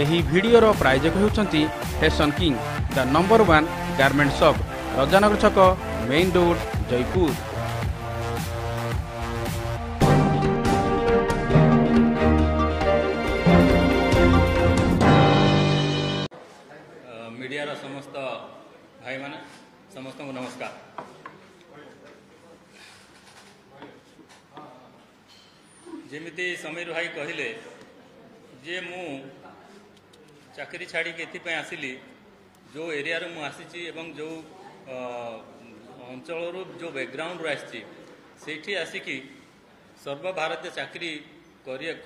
ଏହି ଭିଡିଓର ପ୍ରାୟୋଜକ ହେଉଛନ୍ତି fashion king the number 1 garment shop Rajanagar ଛକ ମେନ୍ ରୋଡ୍ ଜୟପୁର। मीडिया समस्त भाई माने समस्त को नमस्कार। जेमिति समीर भाई कहले जे मु चाकरी छाड़ी के आसिली जो एरिया रू आसी एवं जो अंचल जो बैकग्राउंड रू आसी आसिकी सर्वभारतीय चाकरी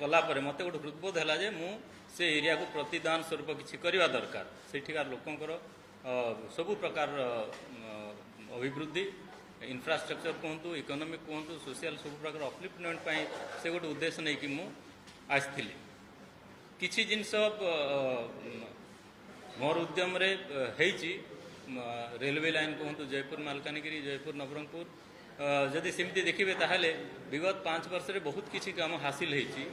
कलापर मत गोटे हृदबोध है जे मु से एरिया को प्रतिदान स्वरूप किसी करवा दरकार सेठिकार लोकंकर सबु प्रकार अभिवृद्धि इंफ्रास्ट्रक्चर कहतु इकोनॉमिक कहतु सोशल सब प्रकार अपलिफ्टमेंट से गोटे उद्देश्य नहीं कि मु आसी किसी जिनस मोर उद्यम रे रेलवे लाइन कहतु जयपुर मालकानगिरी जयपुर नवरंगपुर जदि सेमती देखिए ताहले विगत 5 वर्ष रे बहुत किसी काम हासिल होती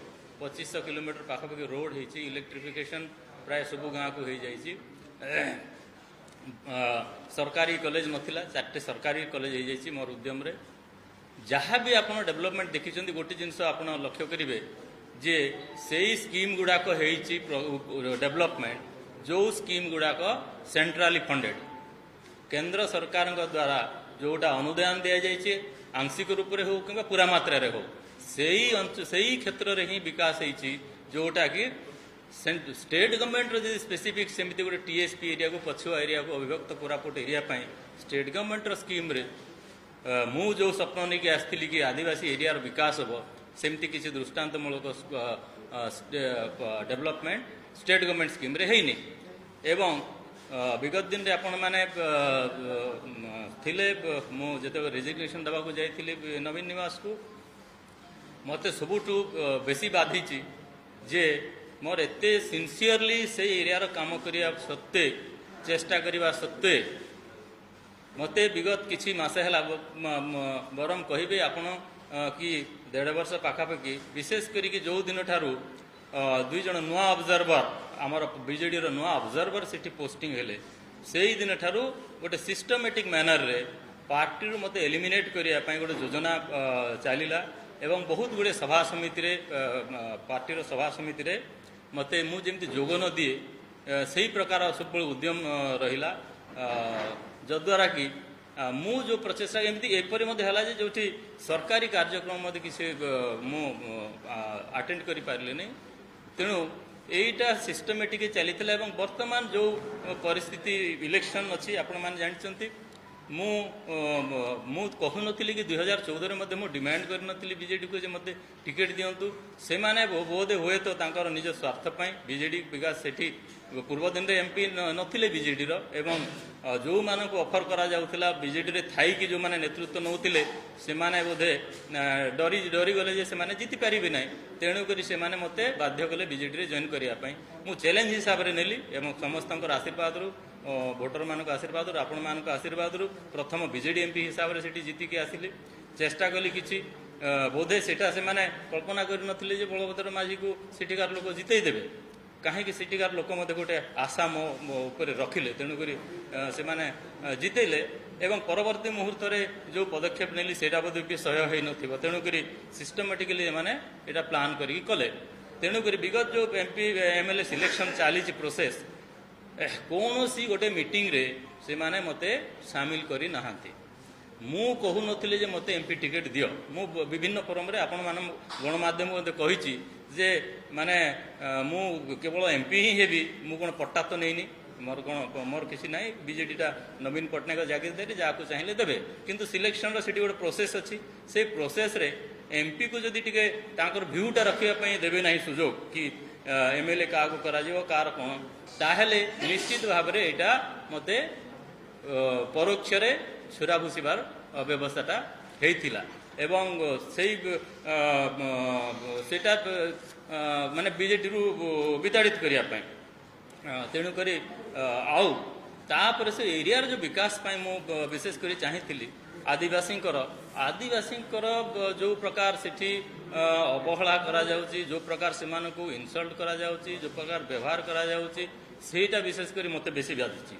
2500 किलोमीटर पाखापाखि रोड होती इलेक्ट्रिफिकेशन प्राय सबू गाँव को हो जाइए सरकारी कॉलेज नथिला 4टे सरकारी कॉलेज हो जाइए मोर उद्यम रे जहाँ भी आप डेवलपमेंट देखिं गोटे जिनस आप लक्ष्य करेंगे जे से स्कीम गुड़ाक डेवलपमेंट जो स्कीम गुड़ाक सेंट्राली फंडेड केंद्र सरकार द्वारा जोटा अनुदान दि जाइए आंशिक रूप से हो कि पूरा मात्रा रे हो से क्षेत्र में ही विकास होती जोटा कि स्टेट गवर्नमेंट रो स्पेसिफिक सेमती गोटे टीएसपी एरिया को पछुआ एरिया को अविभक्त Koraput area state government scheme रे मु जो स्वप्न नहीं आसती कि आदिवासी एरिया विकास हम सेमती किसी दृष्टांतमूलक डेवलपमेंट स्टेट गवर्नमेंट स्कीम रे है नहीं एवं विगत दिन रे आपण माने थिले मु जते रेजिग्नेशन दबा को जाइथिले नवीन निवास को मते सबुठू बेसी बाधी जे मोर एते सिंसियरली से एरिया काम करिया सत्ते चेष्टा करिवा सत्ते मते विगत किछि मासे हला बरम कहिबे आपण कि 1.5 वर्ष पाखापाखि विशेष करी जो दिन ठारू 2 जन नुआ ऑब्जर्वर आमर बीजेडी रो नुआ ऑब्जर्वर सिटी पोस्टिंग हेले से ही दिन ठारू गोटे सिस्टमेटिक मैनर रे पार्टी रू मते एलिमिनेट करिया पई गोटे योजना चलीला एवं बहुत गुड़े सभा समिति रे पार्टी सभा समिति रे मते मु जेमती जोग न दिए से ही प्रकार सब उद्यम रहिला जद्वारा कि मु जो प्रचेषा एमती एपरी है जो सरकारी कार्यक्रम किसी मु अटेंड करि पारले नहीं तेणु यहीटा सिस्टमेटिक चली वर्तमान जो परिस्थिति इलेक्शन अच्छी आपण मैंने जानते मु कहू नी कि 2014 में मु डिमांड कर बीजेडी को जे मते टिकेट दिंतु से माने बोधे हुए तो तांकर निज स्वार्थ बीजेडी विकास सेठी पूर्व दिन एमपी नथिले बीजेडी रो एवं जो मानक ऑफर करा जाउथिला बीजेडी रे थाई कि जो माने नेतृत्व नउथिले से माने बोधे डरी गले जे से माने जीति पारिबे नै तेणु करी से माने मते बाध्य कले बीजेडी रे जॉइन करिया पई मु चैलेंज हिसाब रे नेली एवं समस्तंकर आशीर्वाद रु भोटर मानक आशीर्वाद आपण मानक आशीर्वाद रु प्रथम बीजेडी एमपी हिसाब से सीटी जीतिकी आसिले चेष्टा कली कि बोधे सेटा से माने कल्पना कर नथिले जे बलभद्र माझी को सिटीकार लोक जितई देबे कहीं सिटीकार लोक मते गोटे आशा मो ऊपर रखिले तेणुक से माने जितेले एवं परवर्ती मुहूर्त रे जो पदक्षेप नेली सेटा बोध भी सह्य होई नथिबो तेणुक सिस्टमेटिकली माने एटा प्लान करी कले तेणुक विगत जो एमपी एमएलए सिलेक्शन चली प्रोसेस कौन सी गोटे मीटिंग रे से माने मते शामिल करी नहांती मु कहू नथिले जे मते एमपी टिकेट दियो मु विभिन्न फोरम रे आपण मान गणमाध्यम को कहिची जे माने मु केवल एमपी ही हेबी मु कोन पट्टा तो नैनी मोर कोन मोर किसी नाही बीजेडीटा नवीन पटनायक जागीरदारी जाको चाहिए देबे किंतु सिलेक्शन रो सिटी गोटे प्रोसेस अछि से प्रोसेस रे एमपी को जदि टिके तांकर व्यूटा रखिया पई देबे नाही सुजोग कि एमएलए का करा जिवो कार कोन ताहेले निश्चित भाव रे एटा मते परोक्ष रे छुरा भूसीबार व्यवस्थाटा हेइथिला एवं सेटा माने बीजेडी रु विताड़ित करिया पई तेणुक आउ तापर से एरिया जो विकास पाई मु विशेष करी चाहिथिली आदिवासी जो प्रकार सेठी ଅବହେଳା କରାଯାଉଛି, ଯେଉଁ ପ୍ରକାର ସେମାନଙ୍କୁ ଇନସଲ୍ଟ କରାଯାଉଛି, ଯେଉଁ ପ୍ରକାର ବ୍ୟବହାର କରାଯାଉଛି, ସେଇଟା ବିଶେଷ କରି ମୋତେ ବେଶୀ ବାଧୁଛି।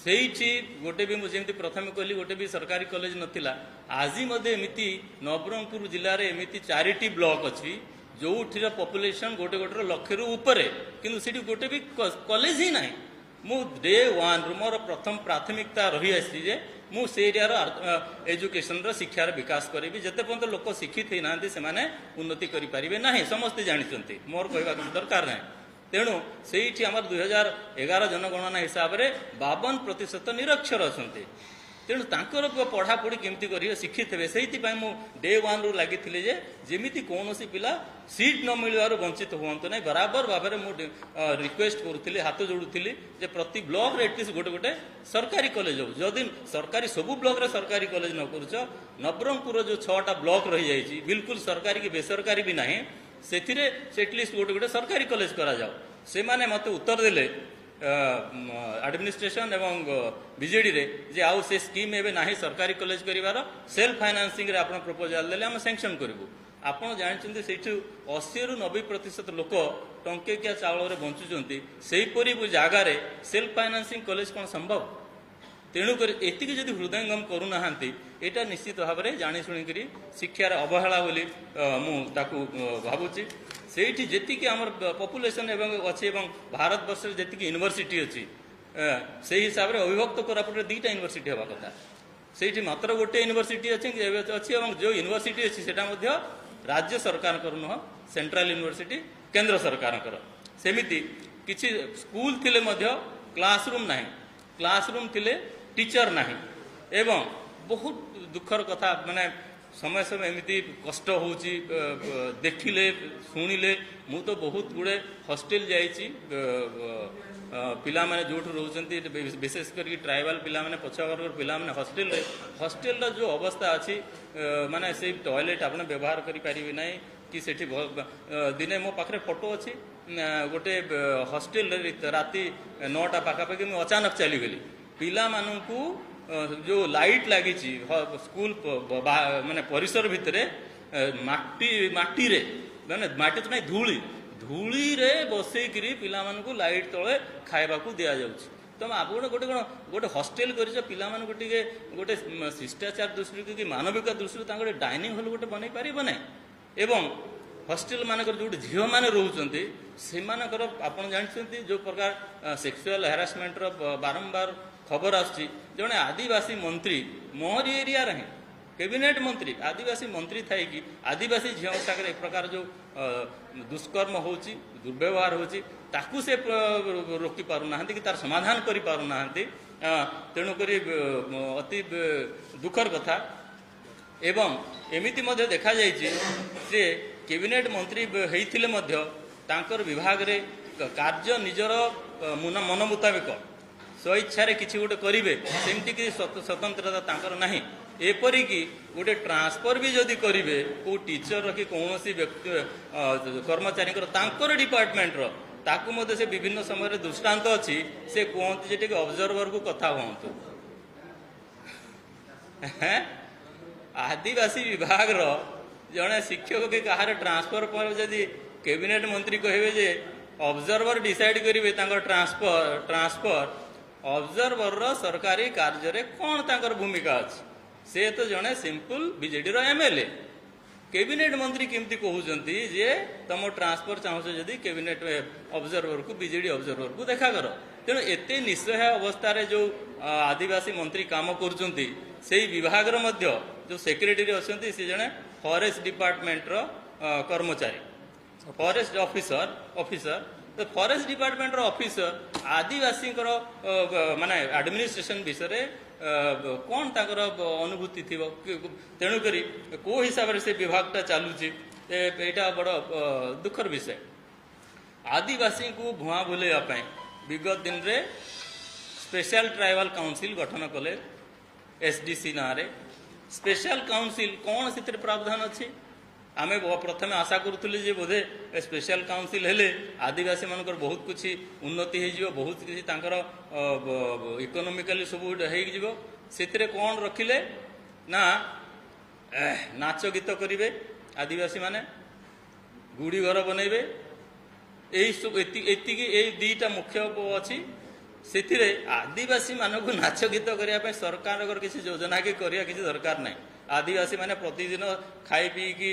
ସେଇଠି ଗୋଟେ ବି ମୁଁ ଯେମିତି ପ୍ରଥମେ କହିଲି ଗୋଟେ ବି ସରକାରୀ କଲେଜ ନଥିଲା। ଆଜି ମଧ୍ୟ ଏମିତି ନବରଙ୍ଗପୁର ଜିଲ୍ଲାରେ ଏମିତି 4ଟି ବ୍ଲକ ଅଛି ଯେଉଁଠିର ପପୁଲେସନ୍ ଗୋଟେର ଲକ୍ଷରୁ ଉପରେ, କିନ୍ତୁ ସେଠି ଗୋଟେ ବି କଲେଜ ହିଁ ନାହିଁ। ମୁଁ ଡେ 1ରୁ ମୋର ପ୍ରଥମ ପ୍ରାଥମିକତା ରହିଆସିଛି ଯେ ମୁଁ ସେ ଏରିଆର ଏଜୁକେସନର ଶିକ୍ଷାର ବିକାଶ କରିବି। ଯେତେ ପର୍ଯ୍ୟନ୍ତ ଲୋକ ଶିକ୍ଷିତ ହେଇନାହାନ୍ତି ସେମାନେ ଉନ୍ନତି କରିପାରିବେ ନାହିଁ, ସମସ୍ତେ ଜାଣିଛନ୍ତି, ମୋର କହିବା କିଛି ଦରକାର ନାହିଁ। ତେଣୁ ସେଇଠି ଆମର 2011 ଜନଗଣନା ହିସାବରେ 52% ନିରକ୍ଷର ଅଛନ୍ତି। ତେଣୁ ତାଙ୍କର ପଢ଼ାପଢ଼ି କେମିତି କରିବେ, ଶିକ୍ଷିତ ହେବେ, ସେଇଥିପାଇଁ ମୁଁ ଡେ 1ରୁ ଲାଗିଥିଲି ଯେ ଯେମିତି କୌଣସି ପିଲା ସିଟ୍ ନ ମିଳିବାରୁ ବଞ୍ଚିତ ହୁଅନ୍ତୁ ନାହିଁ। ବରାବର ଭାବରେ ମୁଁ ରିକ୍ୱେଷ୍ଟ କରୁଥିଲି, ହାତ ଯୋଡ଼ୁଥିଲି ଯେ ପ୍ରତି ବ୍ଲକରେ ଏଟଲିଷ୍ଟ ଗୋଟେ ସରକାରୀ କଲେଜ ହେଉ। ଯଦି ସରକାରୀ ସବୁ ବ୍ଲକରେ ସରକାରୀ କଲେଜ ନ କରୁଛ, ନବରଙ୍ଗପୁରର ଯେଉଁ 6ଟା ବ୍ଲକ ରହିଯାଇଛି ବିଲକୁଲ ସରକାରୀ କି ବେସରକାରୀ ବି ନାହିଁ, ସେଥିରେ ଏଟଲିଷ୍ଟ ଗୋଟେ ସରକାରୀ କଲେଜ କରାଯାଉ। ସେମାନେ ମୋତେ ଉତ୍ତର ଦେଲେ ଆଡମିନିଷ୍ଟ୍ରେସନ ଏବଂ ବିଜେଡିରେ ଯେ ଆଉ ସେ ସ୍କିମ୍ ଏବେ ନାହିଁ ସରକାରୀ କଲେଜ କରିବାର, ସେଲ୍ଫ ଫାଇନାନ୍ସିଂରେ ଆପଣ ପ୍ରପୋଜାଲ ଦେଲେ ଆମେ ସାଂକ୍ସନ୍ କରିବୁ। ଆପଣ ଜାଣିଛନ୍ତି ସେଇଠୁ 80ରୁ 90% ଲୋକ ଟଙ୍କିକିଆ ଚାଉଳରେ ବଞ୍ଚୁଛନ୍ତି। ସେହିପରି ଜାଗାରେ ସେଲ୍ଫ ଫାଇନାନ୍ସିଂ କଲେଜ କ'ଣ ସମ୍ଭବ? ତେଣୁକରି ଏତିକି ଯଦି ହୃଦୟଙ୍ଗମ କରୁନାହାନ୍ତି, ଏଇଟା ନିଶ୍ଚିତ ଭାବରେ ଜାଣିଶୁଣିକରି ଶିକ୍ଷାର ଅବହେଳା ବୋଲି ମୁଁ ତାକୁ ଭାବୁଛି। ସେଇଠି ଯେତିକି ଆମର ପପୁଲେସନ୍ ଏବଂ ଅଛି ଏବଂ ଭାରତବର୍ଷରେ ଯେତିକି ୟୁନିଭର୍ସିଟି ଅଛି ସେହି ହିସାବରେ ଅବିଭକ୍ତ କୋରାପୁଟରେ 2ଟା ୟୁନିଭର୍ସିଟି ହେବା କଥା। ସେଇଠି ମାତ୍ର ଗୋଟେ ୟୁନିଭର୍ସିଟି ଅଛି ଏବଂ ଯେଉଁ ୟୁନିଭର୍ସିଟି ଅଛି ସେଟା ମଧ୍ୟ ରାଜ୍ୟ ସରକାରଙ୍କର ନୁହଁ, ସେଣ୍ଟ୍ରାଲ ୟୁନିଭର୍ସିଟି କେନ୍ଦ୍ର ସରକାରଙ୍କର। ସେମିତି କିଛି ସ୍କୁଲ ଥିଲେ ମଧ୍ୟ କ୍ଲାସରୁମ୍ ନାହିଁ, କ୍ଲାସରୁମ୍ ଥିଲେ ଟିଚର ନାହିଁ। ଏବଂ ବହୁତ ଦୁଃଖର କଥା, ମାନେ ସମୟ ସମୟ ଏମିତି କଷ୍ଟ ହେଉଛି ଦେଖିଲେ ଶୁଣିଲେ। ମୁଁ ତ ବହୁତ ଗୁଡ଼େ ହଷ୍ଟେଲ ଯାଇଛି, ପିଲାମାନେ ଯେଉଁଠୁ ରହୁଛନ୍ତି ବିଶେଷ କରିକି ଟ୍ରାଇବାଲ ପିଲାମାନେ, ପଛୁଆ ବର୍ଗର ପିଲାମାନେ ହଷ୍ଟେଲର ଯେଉଁ ଅବସ୍ଥା ଅଛି, ମାନେ ସେଇ ଟଏଲେଟ୍ ଆପଣ ବ୍ୟବହାର କରିପାରିବେ ନାହିଁ କି ସେଠି ଦିନେ ମୋ ପାଖରେ ଫଟୋ ଅଛି, ଗୋଟେ ହଷ୍ଟେଲରେ ରାତି 9ଟା ପାଖାପାଖି ମୁଁ ଅଚାନକ ଚାଲିଗଲି। ପିଲାମାନଙ୍କୁ ଯେଉଁ ଲାଇଟ୍ ଲାଗିଛି ସ୍କୁଲ ମାନେ ପରିସର ଭିତରେ ମାଟିରେ, ମାନେ ମାଟି ତ ନାହିଁ ଧୂଳିରେ ବସେଇକିରି ପିଲାମାନଙ୍କୁ ଲାଇଟ୍ ତଳେ ଖାଇବାକୁ ଦିଆଯାଉଛି। ତମେ ଆପଣ ଗୋଟେ ହଷ୍ଟେଲ କରିଛ, ପିଲାମାନଙ୍କୁ ଟିକେ ଗୋଟେ ଶିଷ୍ଟାଚାର ଦୃଷ୍ଟିରୁ କି ମାନବିକ ଦୃଷ୍ଟିରୁ ତାଙ୍କ ଗୋଟେ ଡାଇନିଂ ହଲ୍ ଗୋଟେ ବନେଇ ପାରିବ ନାହିଁ। ଏବଂ ହଷ୍ଟେଲ ମାନଙ୍କର ଯେଉଁଠି ଝିଅମାନେ ରହୁଛନ୍ତି ସେମାନଙ୍କର ଆପଣ ଜାଣିଛନ୍ତି ଯେଉଁ ପ୍ରକାର ସେକ୍ସୁଆଲ ହାରାସମେଣ୍ଟର ବାରମ୍ବାର ଖବର ଆସୁଛି। ଜଣେ ଆଦିବାସୀ ମନ୍ତ୍ରୀ ମୋହରି ଏରିଆରେ ହିଁ କ୍ୟାବିନେଟ୍ ମନ୍ତ୍ରୀ, ଆଦିବାସୀ ମନ୍ତ୍ରୀ ଥାଇକି ଆଦିବାସୀ ଝିଅଙ୍କ ସାଙ୍ଗରେ ଏ ପ୍ରକାର ଯେଉଁ ଦୁଷ୍କର୍ମ ହେଉଛି, ଦୁର୍ବ୍ୟବହାର ହେଉଛି, ତାକୁ ସେ ରୋକି ପାରୁନାହାନ୍ତି କି ତାର ସମାଧାନ କରିପାରୁନାହାନ୍ତି। ତେଣୁକରି ଅତି ଦୁଃଖର କଥା। ଏବଂ ଏମିତି ମଧ୍ୟ ଦେଖାଯାଇଛି ଯେ କ୍ୟାବିନେଟ୍ ମନ୍ତ୍ରୀ ହେଇଥିଲେ ମଧ୍ୟ ତାଙ୍କର ବିଭାଗରେ କାର୍ଯ୍ୟ ନିଜର ମନ ମୁତାବିକ ସ୍ୱଇଚ୍ଛାରେ କିଛି ଗୋଟେ କରିବେ ସେମିତି କିଛି ସ୍ୱତନ୍ତ୍ରତା ତାଙ୍କର ନାହିଁ। ଏପରିକି ଗୋଟେ ଟ୍ରାନ୍ସଫର ବି ଯଦି କରିବେ କେଉଁ ଟିଚର କି କୌଣସି ବ୍ୟକ୍ତି କର୍ମଚାରୀଙ୍କର ତାଙ୍କର ଡିପାର୍ଟମେଣ୍ଟର, ତାକୁ ମଧ୍ୟ ସେ ବିଭିନ୍ନ ସମୟରେ ଦୃଷ୍ଟାନ୍ତ ଅଛି। ସେ କୁହନ୍ତି ଯେ ଟିକେ ଅବଜର୍ଭରକୁ କଥା ହୁଅନ୍ତୁ। ଆଦିବାସୀ ବିଭାଗର ଜଣେ ଶିକ୍ଷକ କି କାହାର ଟ୍ରାନ୍ସଫର ପରେ ଯଦି କ୍ୟାବିନେଟ୍ ମନ୍ତ୍ରୀ କହିବେ ଯେ ଅବଜର୍ଭର ଡିସାଇଡ୍ କରିବେ ତାଙ୍କର ଟ୍ରାନ୍ସଫର, ଅବଜର୍ଭରର ସରକାରୀ କାର୍ଯ୍ୟରେ କ'ଣ ତାଙ୍କର ଭୂମିକା ଅଛି? ସେ ତ ଜଣେ ସିମ୍ପଲ ବିଜେଡିର MLA। କ୍ୟାବିନେଟ୍ ମନ୍ତ୍ରୀ କେମିତି କହୁଛନ୍ତି ଯେ ତମ ଟ୍ରାନ୍ସଫର ଚାହୁଁଛ ଯଦି କ୍ୟାବିନେଟ୍ ଅବଜର୍ଭରକୁ, ବିଜେଡି ଅବଜର୍ଭରକୁ ଦେଖା କର। ତେଣୁ ଏତେ ନିଃସହାୟ ଅବସ୍ଥାରେ ଯେଉଁ ଆଦିବାସୀ ମନ୍ତ୍ରୀ କାମ କରୁଛନ୍ତି, ସେଇ ବିଭାଗର ମଧ୍ୟ ଯେଉଁ ସେକ୍ରେଟାରୀ ଅଛନ୍ତି ସେ ଜଣେ ଫରେଷ୍ଟ ଡିପାର୍ଟମେଣ୍ଟର କର୍ମଚାରୀ, ଫରେଷ୍ଟ ଅଫିସର। ତ ଫରେଷ୍ଟ ଡିପାର୍ଟମେଣ୍ଟର ଅଫିସର ଆଦିବାସୀଙ୍କର ମାନେ ଆଡମିନିଷ୍ଟ୍ରେସନ ବିଷୟରେ କ'ଣ ତାଙ୍କର ଅନୁଭୂତି ଥିବ? ତେଣୁକରି କେଉଁ ହିସାବରେ ସେ ବିଭାଗଟା ଚାଲୁଛି, ଏଇଟା ବଡ଼ ଦୁଃଖର ବିଷୟ। ଆଦିବାସୀଙ୍କୁ ଭୁଆଁ ବୁଲେଇବା ପାଇଁ ବିଗତ ଦିନରେ ସ୍ପେଶାଲ ଟ୍ରାଇବାଲ କାଉନସିଲ୍ ଗଠନ କଲେ SDC ନାଁରେ। ସ୍ପେଶାଲ କାଉନସିଲ୍ କ'ଣ ସେଥିରେ ପ୍ରାବଧାନ ଅଛି? ଆମେ ପ୍ରଥମେ ଆଶା କରୁଥିଲୁ ଯେ ବୋଧେ ସ୍ପେଶାଲ କାଉନସିଲ୍ ହେଲେ ଆଦିବାସୀମାନଙ୍କର ବହୁତ କିଛି ଉନ୍ନତି ହେଇଯିବ, ବହୁତ କିଛି ତାଙ୍କର ଇକୋନୋମିକାଲି ସବୁ ହେଇଯିବ। ସେଥିରେ କ'ଣ ରଖିଲେ ନା ନାଚ ଗୀତ କରିବେ, आदिवासी माने गुड़ी घर बनइबे एई दुईटा मुख्य अच्छी से आदिवासी मानक नाच गीत करने सरकार किसी योजना की करिया किसी दरकार ना आदिवासी माने प्रतिदिन खाई पी कि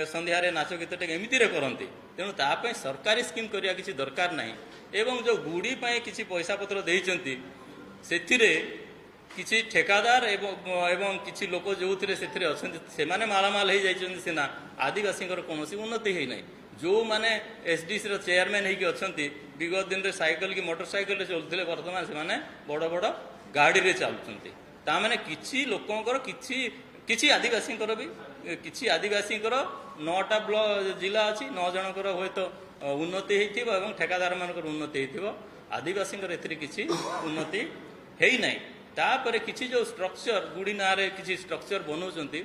संध्यारे नाच गीत एमती करती तेणु तापाई सरकारी स्कीम करिया किसी दरकार ना एवं जो गुड़ी किसी पैसा पत्र देइचंती सेथिरे किसी ठेकादार एवं किसी लोक जो से मालामाल हो जाइछन्ति सिना आदिवासी कौन उन्नति है ना जो माने एसडीसी चेयरमैन होगी अच्छा विगत दिन में साइकिल कि मोटरसाइकिल चलते बर्तमान से बड़ बड़ गाड़ी रे चलुंट ताने किसी लोकंर किसी आदिवासी भी किसी आदिवासी 9टा जिला अच्छी 9 जनकर हे तो उन्नति हो ठेकादार मान उन्नति हो आदिवासी किसी उन्नति है ना तापर किसी जो स्ट्रक्चर गुड़ी ना किसी स्ट्रक्चर बनाऊँच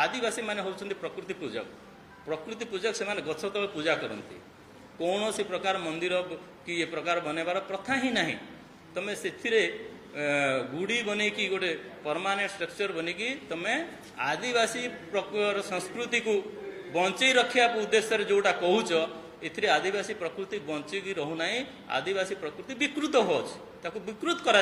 आदिवासी माने होउछन्ति प्रकृति पूजक से माने गछ तले पूजा करती कौन सी प्रकार मंदिर कि ये प्रकार बनवार प्रथा ही ना तमें से गुड़ी बन की गोटे परमानेंट स्ट्रक्चर बन की तमें आदिवासी संस्कृति को बंचई रखा उद्देश्य जोटा कहूच ए आदिवासी प्रकृति बंचिकी रहूना आदिवासी प्रकृति विकृत हो विकृत करा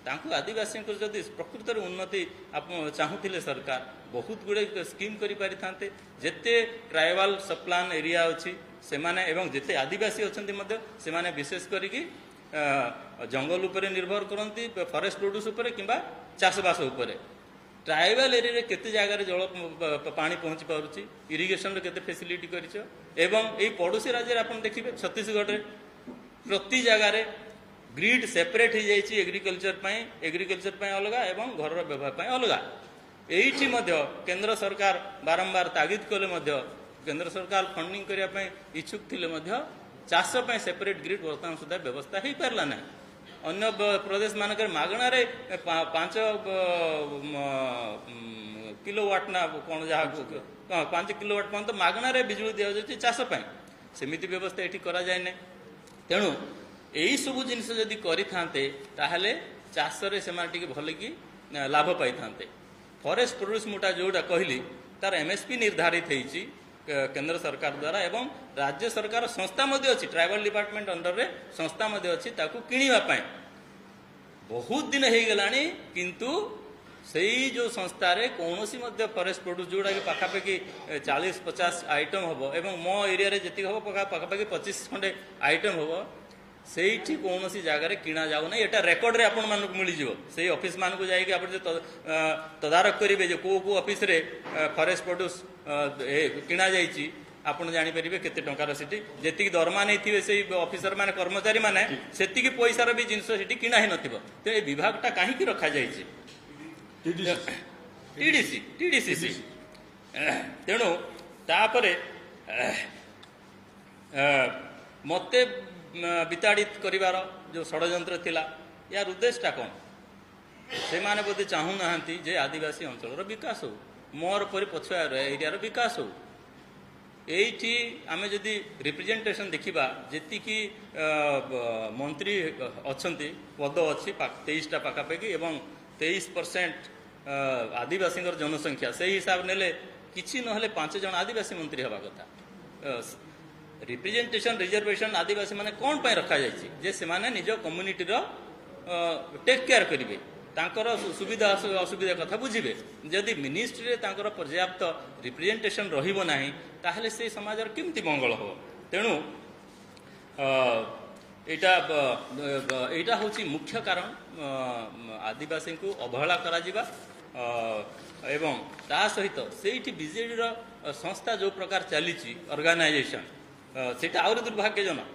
तांको आदिवासी जदि प्रकृत उन्नति आप चाहूले सरकार बहुत गुड़े स्कीम करि पारिथांते जेते ट्राइबल सब प्लान एरिया अच्छी से माने एवं जेते आदिवासी अच्छंती मध्य से माने विशेष करिकी जंगल उपरे निर्भर करती फॉरेस्ट प्रोड्यूस उपरे किंबा चाषबास उपरे ट्राइबल एरिया केते जगार जल पानी पहुँची पारुची इरिगेशन केते फैसिलिटी करिछ एवं एई पड़ोसी राज्य आप देखिए छत्तीसगढ़ रे प्रति जगार ग्रिड सेपरेट हो जाइए एग्रीकल्चर अलग एवं घर व्यवहार अलग एठी केंद्र सरकार बारंबार तागिद कले केंद्र सरकार फंडिंग करने इच्छुक थे चाष सेपरेट ग्रिड बर्तमान सुधा व्यवस्था हो पारला ना अन्य प्रदेश मानक मागणार 5 किलोवाट ना कौन जहाँ 5 किलोवाट पर्यंत मागणार बिजुली दि जाए चाषपाई सेमिति व्यवस्था ये करा जाए ना तेणु यही सब जिनस जदि करें चाष से भल कि लाभ पाई था फॉरेस्ट प्रोड्यूस मुटा जोटा कहली तार एमएसपी निर्धारित होती केंद्र सरकार द्वारा एवं राज्य सरकार संस्था अच्छी ट्राइबल डिपार्टमेंट अंडर रे संस्था अच्छी किणवाई बहुत दिन हो गला किंतु से जो संस्था कौन सी फॉरेस्ट प्रोड्यूस जोड़ा कि पाखापाखि 40-50 आइटम हम एवं मो एरिया जी हम पाखापाखि 25 खंडे आइटम हम से कौन सी जगार किणा जाऊ ना यहाँ रेकर्ड आपण मानक मिल से ऑफिस मानक जाइए आप तदारख करेंगे जो कौ ऑफिस रे फॉरेस्ट प्रोड्यूस किणा जाइए आपड़ जापर केते टंकार सीटी जी दरमा नहीं से ऑफिसर माने कर्मचारी माने से पैसार भी जिनस किणा ही नथिबो तो ये विभागटा कहीं रखा जाइए टीडीसी तेणु तापर मते विताड़ित करिवार जो षड्यंत्र थिला यार उद्देश्यटा कौन से माने बोधे चाहूना जे आदिवासी अंचल विकास हो मोर पर पछुआ एरिया विकास हो एठी आमे जदि रिप्रेजेंटेशन देखिबा जेति की मंत्री अच्छंती पद अच्छी 23टा पाखापाखि एवं 23% आदिवासी जनसंख्या से हिसाब नेले किछि नहले 5 जन आदिवासी मंत्री हवा कथा रिप्रेजेंटेशन रिजर्वेशन आदिवासी माने कौन पाई रखा जाइए जे से माने निज कम्युनिटी टेक केयर करेंगे तांकर सुविधा असुविधा कथा बुझे जदि मिनिस्ट्री तांकर पर्याप्त रिप्रेजेंटेशन रहिबो नाही ताहले से समाज केमती मंगल हो तेणु एटा होची मुख्य कारण आदिवासी को अवहेला करा जिबा एवं ता सहित सेठी बीजेडी संस्था जो प्रकार चली ऑर्गेनाइजेशन सेटा आउरी दुर्भाग्यजनक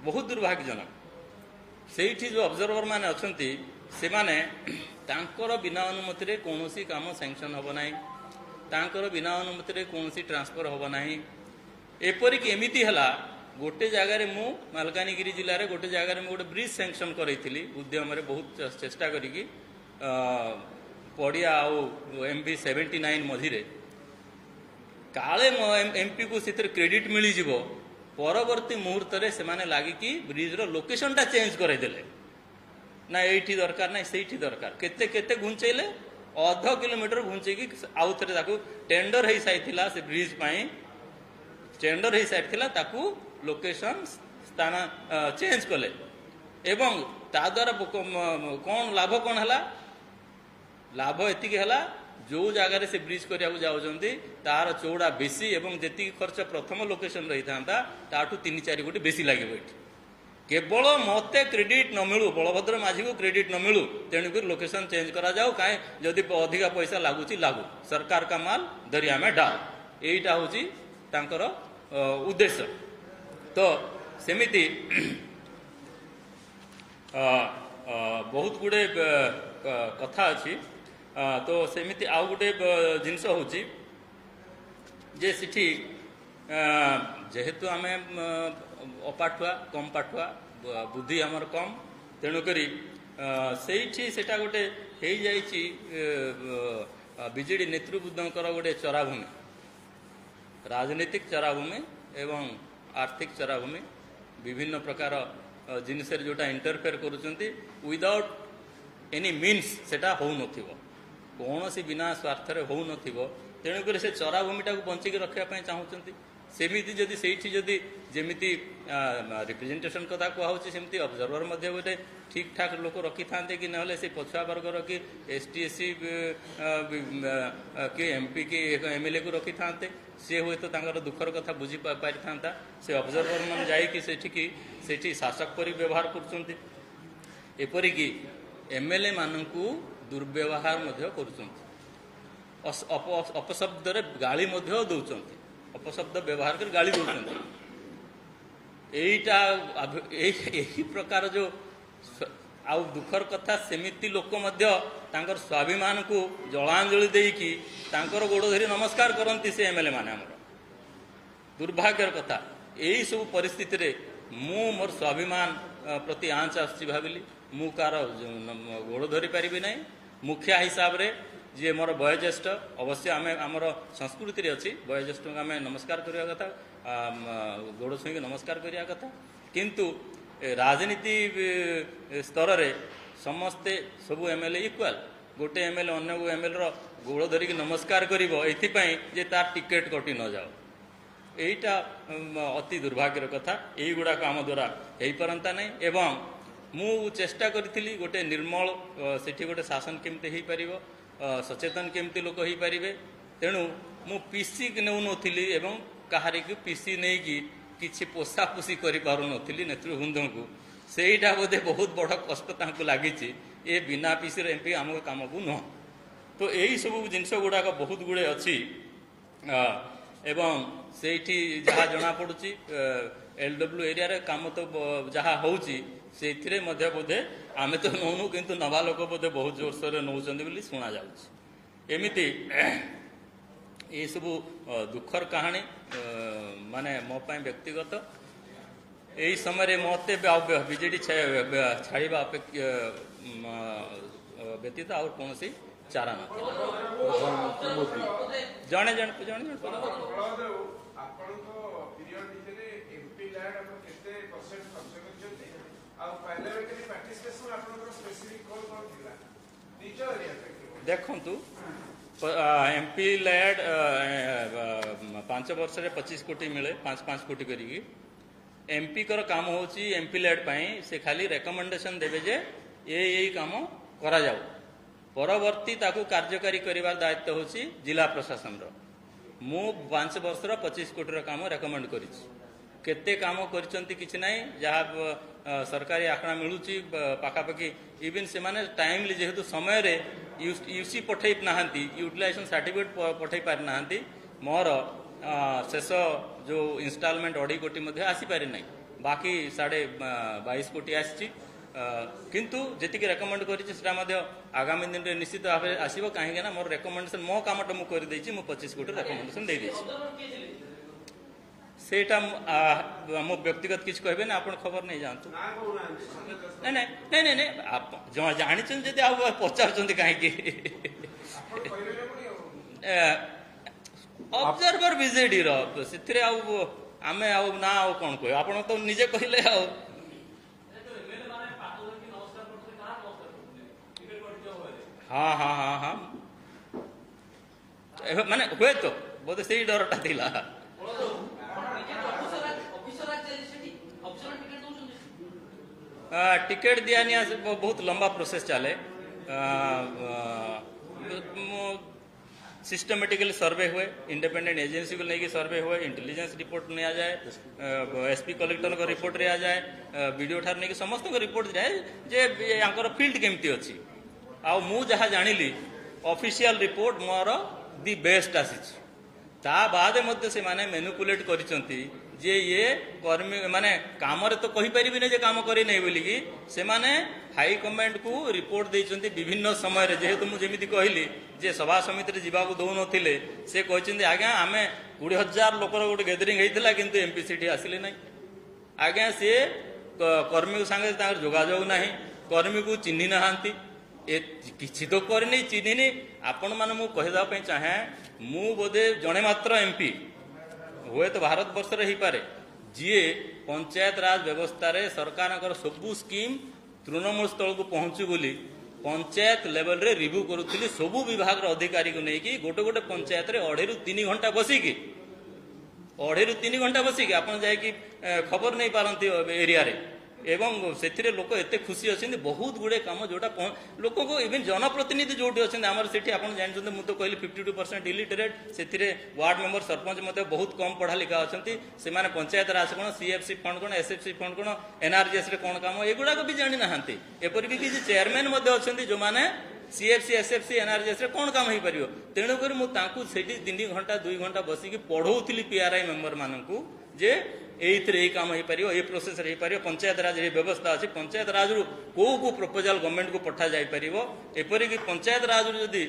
बहुत दुर्भाग्यजनक सेठी जो ऑब्जर्वर माने अछंती से माने तांकर बिना अनुमति रे कोनोसी काम सैंक्शन होबो नाही तांकर बिना अनुमति रे कोनोसी ट्रांसफर होबो नाही एपरि कि एमिति हला गोटे जगार मु मालकानगिरी जिले में गोटे जगार गोटे ब्रिज सैंक्शन करैथिली उद्यम रे बहुत चेष्टा करिकी पड़िया MB 79 मझिरे काले एमपी को से क्रेडिट मिल जिवो परवर्ती मुहूर्त से माने लागिकी ब्रिज रो लोकेशनटा चेंज करदेले ना एठी दरकार ना सेठी दरकार केते केते घुंचैले ଅଧ କିଲୋମିଟର ଘୁଞ୍ଚିକି ଆଉ ଥରେ ତାକୁ ଟେଣ୍ଡର ହେଇସାରିଥିଲା ସେ ବ୍ରିଜ ପାଇଁ ଟେଣ୍ଡର ହେଇସାରିଥିଲା ତାକୁ ଲୋକେସନ ସ୍ଥାନ ଚେଞ୍ଜ କଲେ ଏବଂ ତା ଦ୍ୱାରା କ'ଣ ଲାଭ କ'ଣ ହେଲା ଲାଭ ଏତିକି ହେଲା ଯେଉଁ ଜାଗାରେ ସେ ବ୍ରିଜ କରିବାକୁ ଯାଉଛନ୍ତି ତାର ଚଉଡ଼ା ବେଶୀ ଏବଂ ଯେତିକି ଖର୍ଚ୍ଚ ପ୍ରଥମ ଲୋକେସନ ରହିଥାନ୍ତା ତାଠୁ 3-4 କୋଟି ବେଶୀ ଲାଗିବ ଏଠି କେବଳ ମୋତେ କ୍ରେଡିଟ୍ ନ ମିଳୁ ବଳଭଦ୍ର ମାଝୀକୁ କ୍ରେଡିଟ୍ ନ ମିଳୁ ତେଣୁକରି ଲୋକେସନ ଚେଞ୍ଜ କରାଯାଉ କାହିଁ ଯଦି ଅଧିକା ପଇସା ଲାଗୁଛି ଲାଗୁ ସରକାର କା ମାଲ ଦରିଆ ମେ ଡାଲ ଏଇଟା ହେଉଛି ତାଙ୍କର ଉଦ୍ଦେଶ୍ୟ ତ ସେମିତି ବହୁତ ଗୁଡ଼େ କଥା ଅଛି ତ ସେମିତି ଆଉ ଗୋଟେ ଜିନିଷ ହେଉଛି ଯେ ସେଠି ଯେହେତୁ ଆମେ ଅପାଠୁଆ କମ୍ ପାଠୁଆ ବୁଦ୍ଧି ଆମର କମ୍ ତେଣୁକରି ସେଇଠି ସେଟା ଗୋଟେ ହେଇଯାଇଛି ବିଜେଡି ନେତୃବୃନ୍ଦଙ୍କର ଗୋଟେ ଚରାଭୂମି ରାଜନୈତିକ ଚରାଭୂମି ଏବଂ ଆର୍ଥିକ ଚରାଭୂମି ବିଭିନ୍ନ ପ୍ରକାର ଜିନିଷରେ ଯେଉଁଟା ଇଣ୍ଟରଫେୟାର କରୁଛନ୍ତି ୱିଦାଉଟ୍ ଏନି ମିନ୍ସ ସେଟା ହେଉନଥିବ କୌଣସି ବିନା ସ୍ୱାର୍ଥରେ ହେଉନଥିବ ତେଣୁକରି ସେ ଚରାଭୂମିଟାକୁ ବଞ୍ଚିକି ରଖିବା ପାଇଁ ଚାହୁଁଛନ୍ତି ସେମିତି ଯଦି ସେଇଠି ଯଦି ଯେମିତି ରିପ୍ରେଜେଣ୍ଟେସନ କଥା କୁହାହେଉଛି ସେମିତି ଅବଜର୍ଭର ମଧ୍ୟ ଗୋଟେ ଠିକ୍ ଠାକ୍ ଲୋକ ରଖିଥାନ୍ତେ କି ନହେଲେ ସେ ପଛୁଆ ବର୍ଗର କି ST SC କି MP କି MLA କୁ ରଖିଥାନ୍ତେ ସିଏ ହୁଏତ ତାଙ୍କର ଦୁଃଖର କଥା ବୁଝି ପାରିଥାନ୍ତା ସେ ଅବଜର୍ଭର ମାନେ ଯାଇକି ସେଠି ଶାସକ ପରି ବ୍ୟବହାର କରୁଛନ୍ତି ଏପରିକି MLA ମାନଙ୍କୁ ଦୁର୍ବ୍ୟବହାର ମଧ୍ୟ କରୁଛନ୍ତି ଅପଶବ୍ଦରେ ଗାଳି ମଧ୍ୟ ଦେଉଛନ୍ତି ଅପଶବ୍ଦ ବ୍ୟବହାର କରି ଗାଳି ଦେଉଛନ୍ତି ଏଇଟା ଏହି ପ୍ରକାର ଯେଉଁ ଆଉ ଦୁଃଖର କଥା ସେମିତି ଲୋକ ମଧ୍ୟ ତାଙ୍କର ସ୍ୱାଭିମାନକୁ ଜଳାଞ୍ଜଳି ଦେଇକି ତାଙ୍କର ଗୋଡ଼ ଧରି ନମସ୍କାର କରନ୍ତି ସେ MLA ମାନେ ଆମର ଦୁର୍ଭାଗ୍ୟର କଥା ଏହିସବୁ ପରିସ୍ଥିତିରେ ମୁଁ ମୋର ସ୍ୱାଭିମାନ ପ୍ରତି ଆଞ୍ଚ ଆସୁଛି ଭାବିଲି ମୁଁ କାହାର ଗୋଡ଼ ଧରିପାରିବି ନାହିଁ ମୁଖିଆ ହିସାବରେ ଯିଏ ମୋର ବୟୋଜ୍ୟେଷ୍ଠ ଅବଶ୍ୟ ଆମେ ଆମର ସଂସ୍କୃତିରେ ଅଛି ବୟୋଜ୍ୟେଷ୍ଠଙ୍କୁ ଆମେ ନମସ୍କାର କରିବା କଥା ଗୋଡ଼ ଛୁଇଁକି ନମସ୍କାର କରିବା କଥା କିନ୍ତୁ ରାଜନୀତି ସ୍ତରରେ ସମସ୍ତେ ସବୁ MLA ଇକ୍ୱାଲ ଗୋଟେ MLA ଅନ୍ୟ MLAର ଗୋଡ଼ ଧରିକି ନମସ୍କାର କରିବ ଏଥିପାଇଁ ଯେ ତାର ଟିକେଟ କଟି ନଯାଉ ଏଇଟା ଅତି ଦୁର୍ଭାଗ୍ୟର କଥା ଏଇଗୁଡ଼ାକ ଆମ ଦ୍ୱାରା ହେଇପାରନ୍ତା ନାହିଁ ଏବଂ ମୁଁ ଚେଷ୍ଟା କରିଥିଲି ଗୋଟେ ନିର୍ମଳ ସେଠି ଗୋଟେ ଶାସନ କେମିତି ହେଇପାରିବ ସଚେତନ କେମିତି ଲୋକ ହେଇପାରିବେ ତେଣୁ ମୁଁ ପିସି ନେଉନଥିଲି ଏବଂ କାହାରିକୁ ପିସି ନେଇକି କିଛି ପୋଷାପୋଷି କରିପାରୁନଥିଲି ନେତୃବୃନ୍ଦଙ୍କୁ ସେଇଟା ବୋଧେ ବହୁତ ବଡ଼ କଷ୍ଟ ତାଙ୍କୁ ଲାଗିଛି ଏ ବିନା ପିସିର MP ଆମ କାମକୁ ନୁହଁ ତ ଏହିସବୁ ଜିନିଷ ଗୁଡ଼ାକ ବହୁତ ଗୁଡ଼େ ଅଛି ଏବଂ ସେଇଠି ଯାହା ଜଣାପଡ଼ୁଛି LW ଏରିଆରେ କାମ ତ ଯାହା ହେଉଛି ସେଇଥିରେ ମଧ୍ୟ ବୋଧେ ଆମେ ତ ନେଉନୁ କିନ୍ତୁ ନବା ଲୋକ ବୋଧେ ବହୁତ ଜୋରସୋରରେ ନେଉଛନ୍ତି ବୋଲି ଶୁଣାଯାଉଛି ଏମିତି ଏସବୁ ଦୁଃଖର କାହାଣୀ ମାନେ ମୋ ପାଇଁ ବ୍ୟକ୍ତିଗତ ଏହି ସମୟରେ ମୋତେ ବିଜେଡି ଛାଡ଼ିବା ବ୍ୟତୀତ ଆଉ କୌଣସି ଚାରା ନଥିଲା ଜଣେ ଜଣେ ଦେଖନ୍ତୁ MP ଲ୍ୟାଡ୍ 5 ବର୍ଷରେ 25 କୋଟି ମିଳେ 5 କୋଟି କରିକି MPଙ୍କର କାମ ହେଉଛି MP ଲ୍ୟାଡ୍ ପାଇଁ ସେ ଖାଲି ରେକମେଣ୍ଡେସନ ଦେବେ ଯେ ଏଇ କାମ କରାଯାଉ ପରବର୍ତ୍ତୀ ତାକୁ କାର୍ଯ୍ୟକାରୀ କରିବାର ଦାୟିତ୍ୱ ହେଉଛି ଜିଲ୍ଲା ପ୍ରଶାସନର ମୁଁ 5 ବର୍ଷର 25 କୋଟିର କାମ ରେକମେଣ୍ଡ କରିଛି କେତେ କାମ କରିଛନ୍ତି କିଛି ନାହିଁ ଯାହା ସରକାରୀ ଆଁକଡ଼ା ମିଳୁଛି ପାଖାପାଖି ଇଭିନ୍ ସେମାନେ ଟାଇମଲି ଯେହେତୁ ସମୟରେ UC ପଠାଇ ନାହାନ୍ତି ୟୁଟିଲାଇଜେସନ ସାର୍ଟିଫିକେଟ୍ ପଠାଇ ପାରିନାହାନ୍ତି ମୋର ଶେଷ ଯେଉଁ ଇନଷ୍ଟଲମେଣ୍ଟ 2.5 କୋଟି ମଧ୍ୟ ଆସିପାରି ନାହିଁ ବାକି 22.5 କୋଟି ଆସିଛି କିନ୍ତୁ ଯେତିକି ରେକମେଣ୍ଡ କରିଛି ସେଟା ମଧ୍ୟ ଆଗାମୀ ଦିନରେ ନିଶ୍ଚିତ ଭାବରେ ଆସିବ କାହିଁକି ନା ମୋର ରେକମେଣ୍ଡେସନ ମୋ କାମଟା ମୁଁ କରିଦେଇଛି ମୁଁ 25 କୋଟି ରେକମେଣ୍ଡେସନ ଦେଇଦେଇଛି ସେଇଟା ମୋ ବ୍ୟକ୍ତିଗତ କିଛି କହିବେନି ଆପଣ ଖବର ନେଇ ଯାଆନ୍ତୁ ନାଇଁ ଜାଣିଛନ୍ତି ଯଦି ଆଉ ପଚାରୁଛନ୍ତି କାହିଁକି ଅବଜର୍ଭର ବିଜେଡିର ସେଥିରେ ଆଉ ଆମେ ଆଉ ନା ଆଉ କ'ଣ କହିବୁ ଆପଣ ତ ନିଜେ କହିଲେ ଆଉ ହଁ ମାନେ ହୁଏତ ବୋଧେ ସେଇ ଡରଟା ଥିଲା। टिकेट दिया निया बहुत लंबा प्रोसेस चले। सिस्टमेटिकली सर्वे हुए, इंडिपेंडेंट एजेंसी को लेकर सर्वे हुए, इंटेलिजेंस रिपोर्ट निया जाए, एसपी कलेक्टर को रिपोर्ट दिया जाए, वीडियो ठार नहीं समस्त को रिपोर्ट जाए जे यांकर फील्ड केमती अच्छी आ मु जहाँ जानिली ऑफिशियल रिपोर्ट मोर दि बेस्ट आसी ता बाद मध्य से माने मैनिपुलेट करिसंती जे ये कर्मी माने काम तो कहि परिबि नै जे काम करि नै बोली कि से माने हाई कमांड को रिपोर्ट देइचंती विभिन्न समय रे जेहेतु मु जेमिति कहली जे सभा समिति रे जिबाकू दउ नथिले से कहचंती आज्ञा आमे 20,000 लोकर गोटे गैदरिंग हेइतिला किंतु एमपीसीटी आसिले नै आज्ञा से कर्मी संगे तार जोगाजोग नाही कर्मी को चिन्हि नाहांती किसी तो करनी चिन्हिनी आपण मान मु कहिदा पे चाहे मु बोधे जणे मात्र एमपी हुए तो भारत वर्ष रे ही पारे जी पंचायत राज व्यवस्था रे सरकार सबू स्कीम तृणमूल स्थल को पहुंचू बोली पंचायत लेवल रे रिव्यू करुली सबू विभाग अधिकारी को लेकिन गोटे गोटे पंचायत रे 2.5 ରୁ 3 घंटा बसिकी 2.5 ରୁ 3 घंटा बसिकी आपण जाई खबर नहीं पारंती एरिया रे एवं से लोक एत खुशी अच्छे बहुत गुड़े कम जोटा लोक को इवन जनप्रतिनिधि जो अच्छे आम से जानते मुझे कहली 52% इलिटरेट से वार्ड मेंबर सरपंच मत बहुत कम पढ़ा लिखा अच्छा से पंचायत राज कौन सीएफसी फंड कौन एसएफसी फंड कौन एनआरजीएस कौन काम एगुड़ाक भी जानी ना एपरिक किसी चेयरमैन अच्छा जो मैंने सीएफसी एसएफसी एनआरजीएस कौन काम हो पार तेणुक मुझे 3 घंटा 2 घंटा बसिक पढ़ौली पीआरआई मेंबर मानू जे यही काम हो पार ये प्रोसेस हो पार पंचायत राज व्यवस्था अच्छी पंचायत राज रु को प्रपोजाल गवर्नमेंट को पठा जाई पार एपरिक पंचायत राज जदि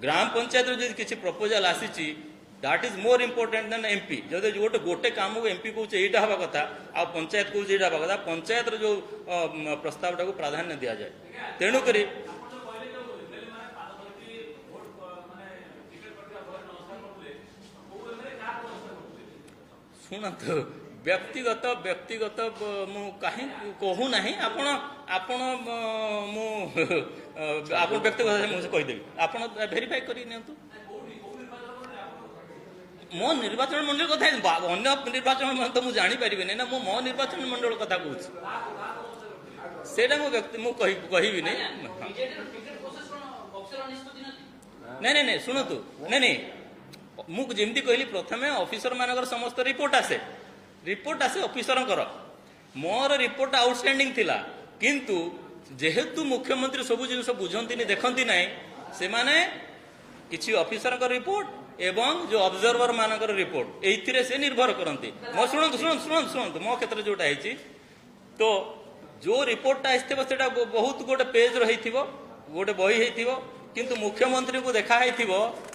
ग्राम पंचायत जदि किसी प्रपोजाल आसी that is more important then MP जदि गोटे गोटे काम को एमपी कौच यहाँ हवा कथा आ पंचायत कौच यहाँ हवा कथा पंचायत जो प्रस्ताव टाक प्राधान्य दि जाए तेणुक शुणु व्यक्तिगत व्यक्तिगत मु कहीं कहू ना आपण आपण मु आप व्यक्तिगत मुझे कहीदेवी आप भेरीफाई कर मो निर्वाचन मंडल कथा अन्य निर्वाचन मंडल तो मुझे जापर ना मो निर्वाचन मंडल कथा कहूँ से कहबी नहीं नहीं शुणु नहीं नहीं मुझे कहली प्रथम ऑफिसर मानकर समस्त रिपोर्ट आसे ऑफिसर मोर रिपोर्ट आउटस्टैंडिंग थिला किंतु जेहेतु मुख्यमंत्री सब जिन बुझंती देखती ना से माने किसी ऑफिसर रिपोर्ट एवं जो ऑब्जर्वर मानकर रिपोर्ट एथिरे से निर्भर करती मो शुणु शुणु शुणु शुणु मो क्षेत्र जोटा है तो जो रिपोर्टा आसता बहुत गोटे पेज रही गोटे बही हो किंतु मुख्यमंत्री को देखा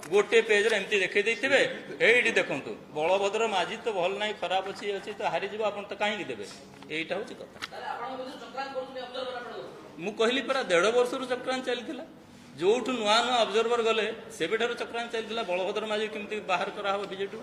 गोटे पेज रे एमती देखई देथिबे एठी देखंतु बलभद्र माझी तो भल नाही खराब अछि तो हारी जीव आपण तो काहे देबे एटा होची कथा मु कहली परा 1.5 वर्ष रु चक्रांत चलीथिला जोठु नुआ नुआ ऑब्जर्वर गले सेबेठार चक्रांत चलीथिला बलभद्र माझी केमती बाहर करा हो बीजेपी